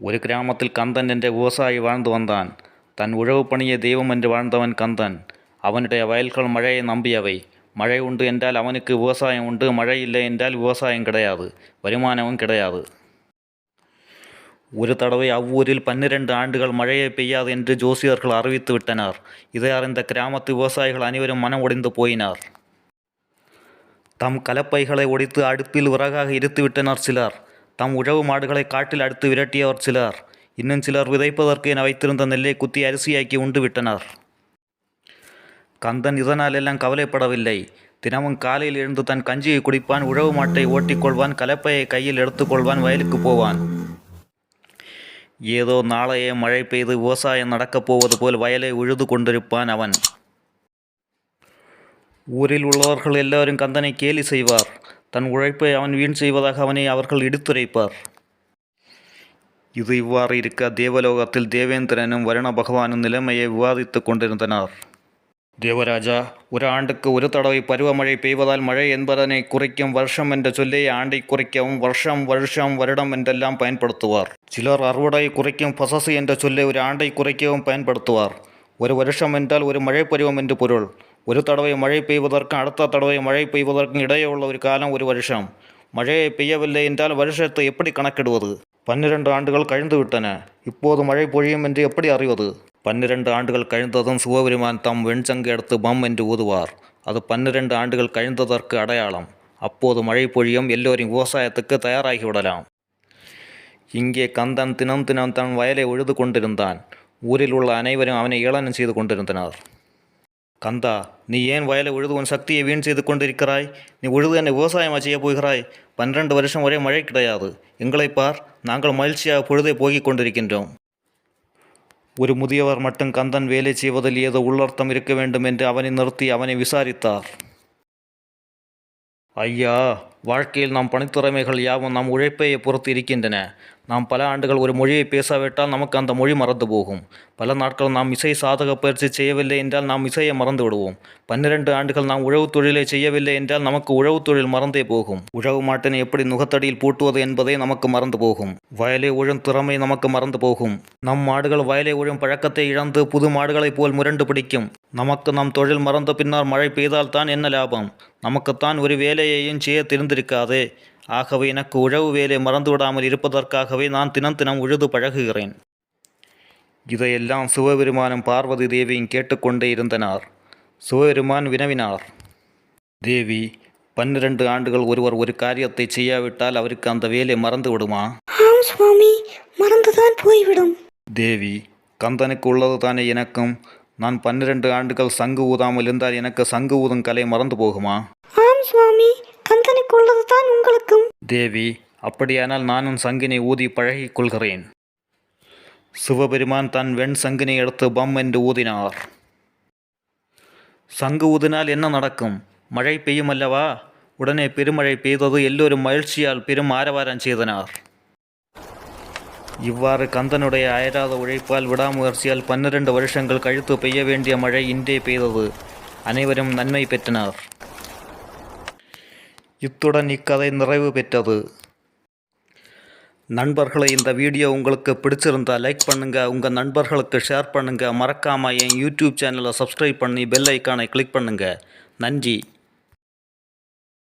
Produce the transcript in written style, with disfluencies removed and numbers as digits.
ஒரு கிராமத்தில் கந்தன் என்ற விவசாயி வாழ்ந்து வந்தான். தன் உழவு பணியை தெய்வம் என்று வாழ்ந்தவன் கந்தன். அவனுடைய வயல்கள் மழையை நம்பியவை. மழை உண்டு என்றால் அவனுக்கு விவசாயம் உண்டு, மழை இல்லை என்றால் விவசாயம் கிடையாது, வருமானமும் கிடையாது. ஒரு தடவை அவ்வூரில் 12 ஆண்டுகள் மழையே பெய்யாது என்று ஜோசியர்கள் அறிவித்து விட்டனர். இதை அறிந்த கிராமத்து விவசாயிகள் அனைவரும் மனம் உடைந்து போயினர். தம் கலப்பைகளை ஒடித்து அடுப்பில் விறகாக எரித்து விட்டனர் சிலர். தம் உழவு மாடுகளை காட்டில் அடித்து விரட்டியவர் சிலர். இன்னும் சிலர் விதைப்பதற்கு என வைத்திருந்த நெல்லை குத்தி அரிசியாக்கி உண்டு விட்டனர். கந்தன் இதனால் எல்லாம் கவலைப்படவில்லை. தினமும் காலையில் எழுந்து தன் கஞ்சியை குடிப்பான், உழவு மாட்டை ஓட்டிக்கொள்வான், கலப்பையை கையில் எடுத்துக்கொள்வான், வயலுக்கு போவான். ஏதோ நாளையே மழை பெய்து விவசாயம் நடக்கப் போவது போல் வயலை உழுது கொண்டிருப்பான் அவன். ஊரில் உள்ளவர்கள் எல்லாரும் கந்தனை கேலி செய்வார். தன் உழைப்பை அவன் வீண் செய்வதாக அவனை அவர்கள் இடித்துரைப்பார். இது இவ்வாறு இருக்க தேவலோகத்தில் தேவேந்திரனும் வருண பகவானும் நிலைமையை விவாதித்து கொண்டிருந்தனர். தேவராஜா, ஒரு ஆண்டுக்கு ஒரு தடவை பருவமழை பெய்வதால் மழை என்பதனை குறைக்கும் வருஷம் என்ற சொல்லை ஆண்டை குறைக்கவும் வருஷம் வருடம் என்றெல்லாம் பயன்படுத்துவார். சிலர் அறுவடை குறைக்கும் பசசு என்ற சொல்லை ஒரு ஆண்டை குறைக்கவும் பயன்படுத்துவார். ஒரு வருஷம் என்றால் ஒரு மழை பருவம் என்று பொருள். ஒரு தடவை மழை பெய்வதற்கும் அடுத்த தடவை மழை பெய்வதற்கும் இடையே உள்ள ஒரு காலம் ஒரு வருஷம். மழையை பெய்யவில்லை என்றால் வருஷத்தை எப்படி கணக்கிடுவது? 12 ஆண்டுகள் கழிந்து விட்டன. இப்போது மழை பொழியும் என்று எப்படி அறிவது? 12 ஆண்டுகள் கழிந்ததும் சிவபெருமான் தம் வெண்சங்கு எடுத்து பம் என்று ஊதுவார். அது 12 ஆண்டுகள் கழிந்ததற்கு அடையாளம். அப்போது மழை பொழியும், எல்லோரும் விவசாயத்துக்கு தயாராகிவிடலாம். இங்கே கந்தன் தினம் தன் வயலை உழுது கொண்டிருந்தான். ஊரில் உள்ள அனைவரும் அவனை ஏளனம் செய்து கொண்டிருந்தனர். கந்தா, நீ ஏன் வயலை உழுது உன் சக்தியை வீண் செய்து கொண்டிருக்கிறாய்? நீ உழுது என்னை விவசாயமாக செய்ய போகிறாய்? 12 வருஷம் ஒரே மழை கிடையாது. எங்களை பார், நாங்கள் மகிழ்ச்சியாக பொழுதை போகிக் கொண்டிருக்கின்றோம். ஒரு முதியவர் மட்டும் கந்தன் வேலை செய்வதில் ஏதோ உள்ளர்த்தம் இருக்க வேண்டும் என்று அவனை நிறுத்தி அவனை விசாரித்தார். ஐயா, வாழ்க்கையில் நாம் பணித்திறமைகள் யாவும் நம் உழைப்பையை பொறுத்து இருக்கின்றன. நாம் பல ஆண்டுகள் ஒரு மொழியை பேசாவிட்டால் நமக்கு அந்த மொழி மறந்து போகும். பல நாட்கள் நாம் இசை சாதக பயிற்சி செய்யவில்லை என்றால் நாம் இசையை மறந்து விடுவோம். 12 ஆண்டுகள் நாம் உழவு தொழிலை செய்யவில்லை என்றால் நமக்கு உழவு தொழில் மறந்தே போகும். உழவு மாட்டினை எப்படி நுகத்தடியில் பூட்டுவது என்பதே நமக்கு மறந்து போகும். வயலை உழும் திறமை நமக்கு மறந்து போகும். நம் மாடுகள் வயலை உழும் பழக்கத்தை இழந்து புது மாடுகளைப் போல் முரண்டு பிடிக்கும். நமக்கு நம் தொழில் மறந்த பின்னர் மழை பெய்தால்தான் என்ன லாபம்? நமக்குத்தான் ஒரு வேலையையும் செய்ய தெரிந்திருக்காதே. ஆகவே எனக்கு உழவு வேலை மறந்துவிடாமல் இருப்பதற்காகவே நான் தினம் உழுது பழகுகிறேன். இதையெல்லாம் சிவபெருமானும் பார்வதி தேவியும் கேட்டுக்கொண்டே இருந்தனர். சிவபெருமான் வினவினார். தேவி, 12 ஆண்டுகள் ஒருவர் ஒரு காரியத்தை செய்யாவிட்டால் அவருக்கு அந்த வேலை மறந்து விடுமா? ஆம் சுவாமி, மறந்துதான் போய்விடும். தேவி, கந்தனுக்கு உள்ளது தானே எனக்கும். நான் 12 ஆண்டுகள் சங்கு ஊதாமல் இருந்தால் எனக்கு சங்கு ஊதும் கலை மறந்து போகுமா? ஆம் சுவாமி, கந்தனுக்கு உள்ளது தான் உங்களுக்கும். தேவி, அப்படியானால் நானும் சங்கினை ஊதி பழகிக் கொள்கிறேன். சிவபெருமான் தன் வெண் சங்கினை எடுத்து பம் என்று ஊதினார். சங்கு ஊதினால் என்ன நடக்கும்? மழை பெய்யும் அல்லவா? உடனே பெருமழை பெய்தது. எல்லோரும் மகிழ்ச்சியால் பெரும் ஆரவாரம் செய்தனர். இவ்வாறு கந்தனுடைய அயராத உழைப்பால் விடாமுயற்சியால் 12 வருஷங்கள் கழித்து பெய்ய வேண்டிய மழை இன்றே பெய்தது. அனைவரும் நன்மை பெற்றனர். இத்துடன் இக்கதை நிறைவு பெற்றது. நண்பர்களை, இந்த வீடியோ உங்களுக்கு பிடிச்சிருந்தால் லைக் பண்ணுங்கள், உங்கள் நண்பர்களுக்கு ஷேர் பண்ணுங்கள். மறக்காமல் என் யூடியூப் சேனலை சப்ஸ்கிரைப் பண்ணி பெல் ஐக்கானை கிளிக் பண்ணுங்கள். நன்றி.